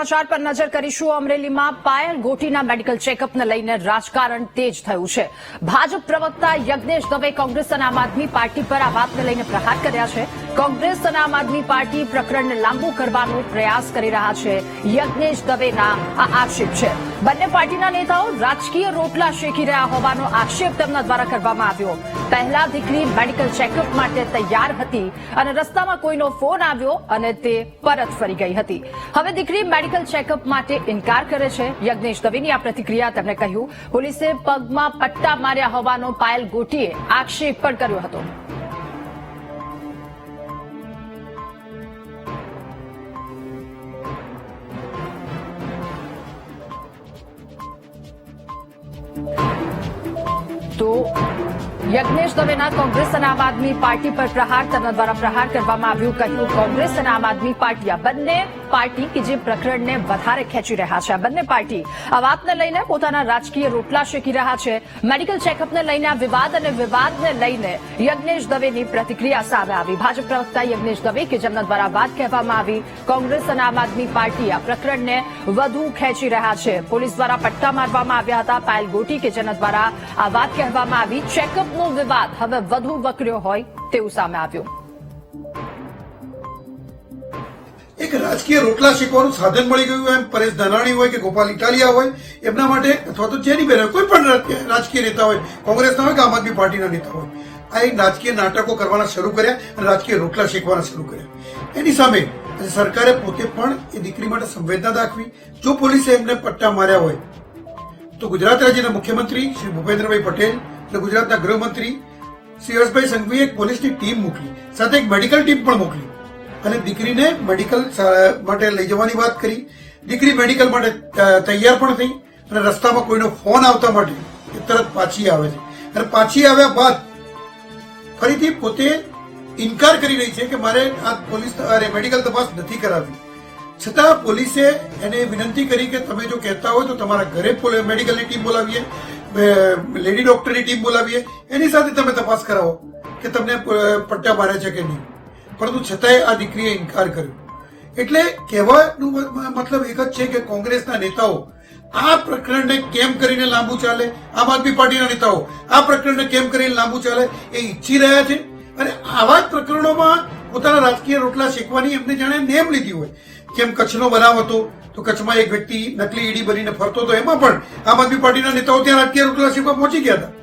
સમાચાર પર નજર કરીશું। અમરેલીમાં પાયલ ગોટીના મેડિકલ ચેકઅપને લઈને રાજકારણ તેજ થયું છે। ભાજપ પ્રવક્તા યજ્ઞેશ દવે કોંગ્રેસ અને આમ આદમી પાર્ટી પર આ વાતને લઈને પ્રહાર કર્યા છે। કોંગ્રેસ અને આમ આદમી પાર્ટી પ્રકરણને લાંબુ કરવાનો પ્રયાસ કરી રહ્યા છે। યજ્ઞેશ દવેના આ આક્ષેપ છે। બંને પાર્ટીના નેતાઓ રાજકીય રોટલા શેકી રહ્યા હોવાનો આક્ષેપ તેમના દ્વારા કરવામાં આવ્યો। પહેલા દીકરી મેડિકલ ચેકઅપ માટે તૈયાર હતી અને રસ્તામાં કોઈનો ફોન આવ્યો અને તે પરત ફરી ગઈ હતી। હવે દીકરી મેડિકલ ચેકઅપ માટે ઇનકાર કરે છે। યજ્ઞેશ દવેની આ પ્રતિક્રિયા તેમણે કહ્યું પોલીસે પગમાં પટ્ટા માર્યા હોવાનો પાયલ ગોટીએ આક્ષેપ પણ કર્યો હતો। તો યજ્ઞેશ દવેના કોંગ્રેસ અને આમ આદમી પાર્ટી પર પ્રહાર તેમના દ્વારા પ્રહાર કરવામાં આવ્યું। કહ્યું કોંગ્રેસ અને આમ આદમી પાર્ટી આ બંને પાર્ટી કે જે પ્રકરણને વધારે ખેંચી રહ્યા છે। આ બંને પાર્ટી આ વાતને લઈને પોતાના રાજકીય રોટલા શેકી રહ્યા છે। મેડિકલ ચેકઅપને લઈને આ વિવાદ અને વિવાદને લઈને યજ્ઞેશ દવેની પ્રતિક્રિયા સામે આવી। ભાજપ પ્રવક્તા યજ્ઞેશ દવે કે જેમના દ્વારા વાત કહેવામાં આવી કોંગ્રેસ અને આમ આદમી પાર્ટી આ પ્રકરણને વધુ ખેંચી રહ્યા છે। પોલીસ દ્વારા પટ્ટા મારવામાં આવ્યા હતા। પાયલ ગોટી કે જેના દ્વારા આ વાત કહેવામાં આવી ચેકઅપનો વિવાદ હવે વધુ વકર્યો હોય તેવું સામે આવ્યું। એક રાજકીય રોટલા શેકવાનું સાધન મળી ગયું હોય, પરેશ ધાનાણી હોય કે ગોપાલ ઇટાલિયા હોય એમના માટે અથવા તો જેની બેન કોઈ પણ રાજકીય નેતા હોય, કોંગ્રેસના હોય કે આમ આદમી પાર્ટીના નેતા હોય, આ એક રાજકીય નાટકો કરવાના શરૂ કર્યા અને રાજકીય રોટલા શેકવાના શરૂ કર્યા। એની સામે સરકારે પોતે પણ એ દીકરી માટે સંવેદના દાખવી। જો પોલીસે એમને પટ્ટા માર્યા હોય તો ગુજરાત રાજ્યના મુખ્યમંત્રી શ્રી ભૂપેન્દ્રભાઈ પટેલ અને ગુજરાતના ગૃહમંત્રી શ્રી હર્ષભાઈ સંઘવીએ એક પોલીસની ટીમ મોકલી, સાથે એક મેડિકલ ટીમ પણ મોકલી અને દીકરીને મેડિકલ માટે લઈ જવાની વાત કરી। દીકરી મેડિકલ માટે તૈયાર પણ થઈ અને રસ્તામાં કોઈનો ફોન આવતા માટે એ તરત પાછી આવે છે અને પાછી આવ્યા બાદ ફરીથી પોતે ઇનકાર કરી રહી છે કે મારે આ પોલીસ મેડિકલ તપાસ નથી કરાવી। છતાં પોલીસે એને વિનંતી કરી કે તમે જો કહેતા હોય તો તમારા ઘરે મેડિકલની ટીમ બોલાવીએ, લેડી ડોક્ટરની ટીમ બોલાવીએ, એની સાથે તમે તપાસ કરાવો કે તમને પટ્ટા મારે છે કે નહીં। પરંતુ છતાંય આ દીકરીએ ઇનકાર કર્યો। એટલે કહેવાનો મતલબ એક જ છે કે કોંગ્રેસના નેતાઓ આ પ્રકરણને કેમ કરીને લાંબુ ચાલે, આમ આદમી પાર્ટીના નેતાઓ આ પ્રકરણને કેમ કરીને લાંબુ ચાલે એ ઈચ્છી રહ્યા છે અને આવા જ પ્રકરણોમાં પોતાના રાજકીય રોટલા શેકવાની એમને જાણે નેમ લીધી હોય। જેમ કચ્છનો બનાવ હતો તો કચ્છમાં એક વ્યક્તિ નકલી ઈડી બનીને ફરતો હતો, એમાં પણ આમ આદમી પાર્ટીના નેતાઓ ત્યાં રાજકીય રોટલા શેકવા પહોંચી ગયા હતા।